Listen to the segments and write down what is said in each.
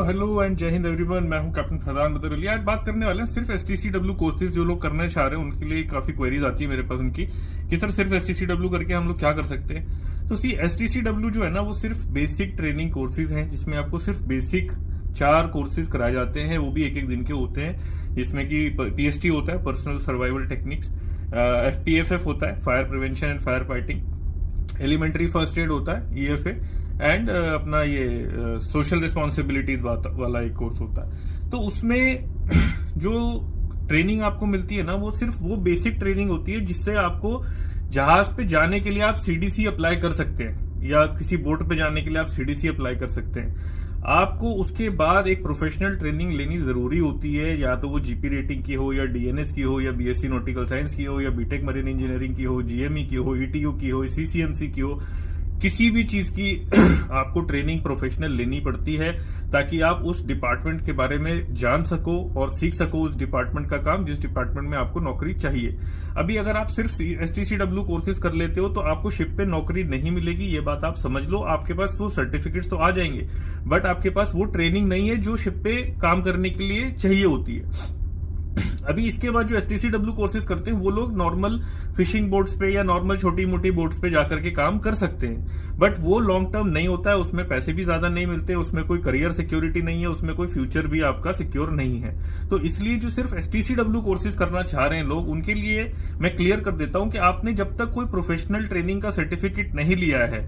Hello and जय Hind everyone. मैं हूं कैप्टन फैजान बदर अली। आज बात करने वाले हैं सिर्फ एसटीसीडब्ल्यू कोर्सेज जो लोग करना चाह रहे हैं उनके लिए काफी क्वेरीज आती है मेरे पास उनकी कि सर सिर्फ एसटीसीडब्ल्यू करके हम लोग क्या कर सकते हैं। तो सी एसटीसीडब्ल्यू जो है ना वो सिर्फ बेसिक ट्रेनिंग कोर्सेज हैं जिसमें आपको सिर्फ बेसिक 4 कोर्सेज कराए जाते हैं, वो भी एक दिन के होते हैं, जिसमें कि पीएसटी होता है, पर्सनल सर्वाइवल टेक्निक्स, एफपीएफएफ होता है, fire prevention and fire fighting, elementary first aid होता है ईएफए, एंड अपना ये सोशल रिस्पॉन्सिबिलिटीज वाला एक कोर्स होता है। तो उसमें जो ट्रेनिंग आपको मिलती है ना वो सिर्फ वो बेसिक ट्रेनिंग होती है जिससे आपको जहाज पे जाने के लिए आप सीडीसी अप्लाई कर सकते हैं या किसी बोट पे जाने के लिए आप सीडीसी अप्लाई कर सकते हैं। आपको उसके बाद एक प्रोफेशनल ट्रेनिंग लेनी जरूरी होती है, या तो वो जीपी रेटिंग की हो या डीएनएस की हो या बीएससी नॉटिकल साइंस की हो या बीटेक मरीन इंजीनियरिंग की हो, जीएमई की हो, ईटीयू की हो, सीसीएमसी की हो, किसी भी चीज की आपको ट्रेनिंग प्रोफेशनल लेनी पड़ती है ताकि आप उस डिपार्टमेंट के बारे में जान सको और सीख सको उस डिपार्टमेंट का काम जिस डिपार्टमेंट में आपको नौकरी चाहिए। अभी अगर आप सिर्फ एसटीसीडब्ल्यू कोर्सेज कर लेते हो तो आपको शिप पे नौकरी नहीं मिलेगी, ये बात आप समझ लो। आपके पास वो सर्टिफिकेट्स तो आ जाएंगे बट आपके पास वो ट्रेनिंग नहीं है जो शिप पे काम करने के लिए चाहिए होती है। अभी इसके बाद जो एसटीसीडब्ल्यू कोर्सेज करते हैं वो लोग नॉर्मल फिशिंग बोट्स पे या नॉर्मल छोटी मोटी बोट्स पे जाकर के काम कर सकते हैं, बट वो लॉन्ग टर्म नहीं होता है, उसमें पैसे भी ज्यादा नहीं मिलते, उसमें कोई करियर सिक्योरिटी नहीं है, उसमें कोई फ्यूचर भी आपका सिक्योर नहीं है। तो इसलिए जो सिर्फ एसटीसीडब्ल्यू कोर्सेज करना चाह रहे हैं लोग उनके लिए मैं क्लियर कर देता हूं कि आपने जब तक कोई प्रोफेशनल ट्रेनिंग का सर्टिफिकेट नहीं लिया है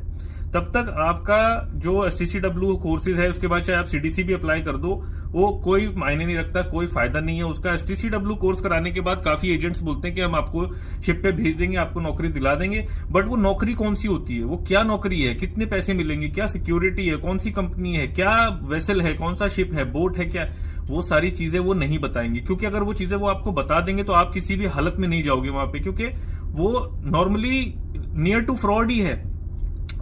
तब तक आपका जो एसटीसीडब्ल्यू कोर्सेज है उसके बाद चाहे आप सीडीसी भी अप्लाई कर दो वो कोई मायने नहीं रखता, कोई फायदा नहीं है उसका। एसटीसीडब्ल्यू कोर्स कराने के बाद काफी एजेंट्स बोलते हैं कि हम आपको शिप पे भेज देंगे, आपको नौकरी दिला देंगे, बट वो नौकरी कौन सी होती है, वो क्या नौकरी है, कितने पैसे मिलेंगे, क्या सिक्योरिटी है, कौन सी कंपनी है, क्या वेसल है, कौन सा शिप है, बोट है, क्या, वो सारी चीजें वो नहीं बताएंगे। क्योंकि अगर वो चीजें वो आपको बता देंगे तो आप किसी भी हालत में नहीं जाओगे वहां पे, क्योंकि वो नॉर्मली नियर टू फ्रॉड ही है।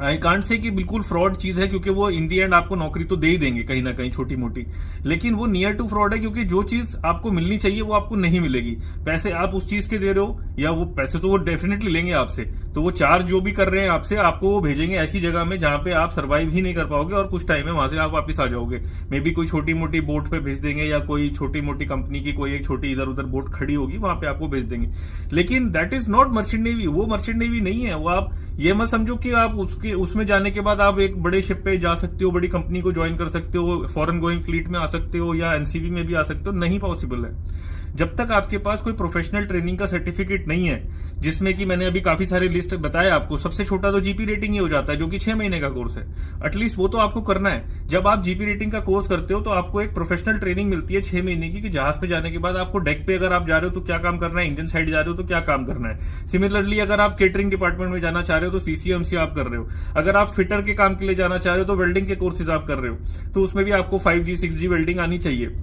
आई कांट से कि बिल्कुल फ्रॉड चीज है क्योंकि वो इन दी एंड आपको नौकरी तो दे ही देंगे कहीं ना कहीं छोटी मोटी, लेकिन वो नियर टू फ्रॉड है क्योंकि जो चीज आपको मिलनी चाहिए वो आपको नहीं मिलेगी। पैसे आप उस चीज के दे रहे हो या वो पैसे तो वो डेफिनेटली लेंगे आपसे, तो वो चार्ज जो भी कर रहे हैं आपसे आपको वो भेजेंगे ऐसी जगह में जहां पे आप सर्वाइव ही नहीं कर पाओगे और कुछ टाइम में वहां से आप वापस आ जाओगे। मे बी कोई छोटी मोटी बोट पे भेज देंगे या कोई छोटी मोटी कंपनी की कोई एक छोटी इधर उधर बोट खड़ी होगी वहां पे आपको भेज देंगे, लेकिन that is not merchant navy. वो मर्चेंट नेवी नहीं है। वो आप ये मत समझो कि आप उसमें जाने के बाद आप एक बड़े शिप पे जा सकते हो, बड़ी कंपनी को ज्वाइन कर सकते हो, फॉरेन गोइंग फ्लीट में आ सकते हो या एनसीबी में भी आ सकते हो, नहीं पॉसिबल है जब तक आपके पास कोई प्रोफेशनल ट्रेनिंग का सर्टिफिकेट नहीं है, जिसमें कि मैंने अभी काफी सारे लिस्ट बताया आपको। सबसे छोटा तो जीपी रेटिंग ही हो जाता है जो कि 6 महीने का कोर्स है, एटलीस्ट वो तो आपको करना है। जब आप जीपी रेटिंग का कोर्स करते हो तो आपको एक प्रोफेशनल ट्रेनिंग मिलती है 6 महीने की कि जहाज पे जाने के बाद आपको डेक पे अगर आप जा रहे हो तो क्या काम करना है, इंजन साइड जा रहे हो तो क्या काम करना है। सिमिलरली अगर आप केटरिंग डिपार्टमेंट में जाना चाह रहे हो तो सीसीएमसी आप कर रहे हो, अगर आप फिटर के काम के लिए जाना चाह रहे हो तो वेल्डिंग के कोर्सेज आप कर रहे हो, तो उसमें भी आपको 5G 6G वेल्डिंग आनी चाहिए।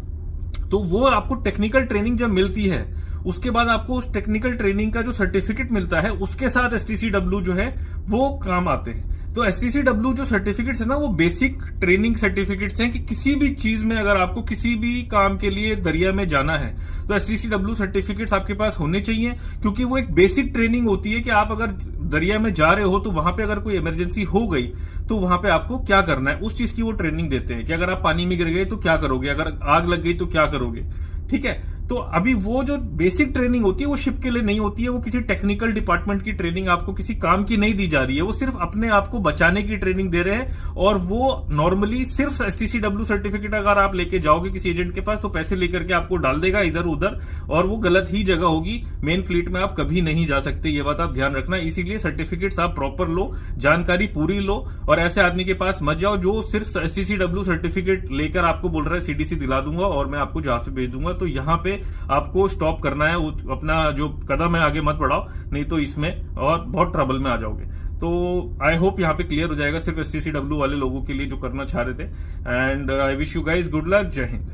तो वो आपको टेक्निकल ट्रेनिंग जब मिलती है उसके बाद आपको उस टेक्निकल ट्रेनिंग का जो सर्टिफिकेट मिलता है उसके साथ एसटीसीडब्ल्यू जो है वो काम आते हैं। तो एसटीसीडब्ल्यू जो सर्टिफिकेट्स है ना वो बेसिक ट्रेनिंग सर्टिफिकेट्स हैं कि किसी भी चीज में अगर आपको किसी भी काम के लिए दरिया में जाना है तो एसटीसीडब्ल्यू सर्टिफिकेट्स आपके पास होने चाहिए, क्योंकि वो एक बेसिक ट्रेनिंग होती है कि आप अगर दरिया में जा रहे हो तो वहां पे अगर कोई इमरजेंसी हो गई तो वहां पे आपको क्या करना है, उस चीज की वो ट्रेनिंग देते हैं कि अगर आप पानी में गिर गए तो क्या करोगे, अगर आग लग गई तो क्या करोगे। ठीक है, तो अभी वो जो बेसिक ट्रेनिंग होती है वो शिप के लिए नहीं होती है, वो किसी टेक्निकल डिपार्टमेंट की ट्रेनिंग आपको किसी काम की नहीं दी जा रही है, वो सिर्फ अपने आप को बचाने की ट्रेनिंग दे रहे हैं। और वो नॉर्मली सिर्फ एसटीसीडब्ल्यू सर्टिफिकेट अगर आप लेके जाओगे किसी एजेंट के पास तो पैसे लेकर के आपको डाल देगा इधर उधर और वो गलत ही जगह होगी, मेन फ्लीट में आप कभी नहीं जा सकते, ये बात आप ध्यान रखना। इसीलिए सर्टिफिकेट्स आप प्रॉपर लो, जानकारी पूरी लो और ऐसे आदमी के पास मत जाओ जो सिर्फ एसटीसीडब्ल्यू सर्टिफिकेट लेकर आपको बोल रहा है सीडीसी दिला दूंगा और मैं आपको जहाज पे भेज दूंगा। तो यहाँ पे आपको स्टॉप करना है, अपना जो कदम है आगे मत बढ़ाओ, नहीं तो इसमें और बहुत ट्रबल में आ जाओगे। तो आई होप यहाँ पे क्लियर हो जाएगा सिर्फ एसटीसीडब्ल्यू वाले लोगों के लिए जो करना चाह रहे थे। And I wish you guys good luck. जय हिंद।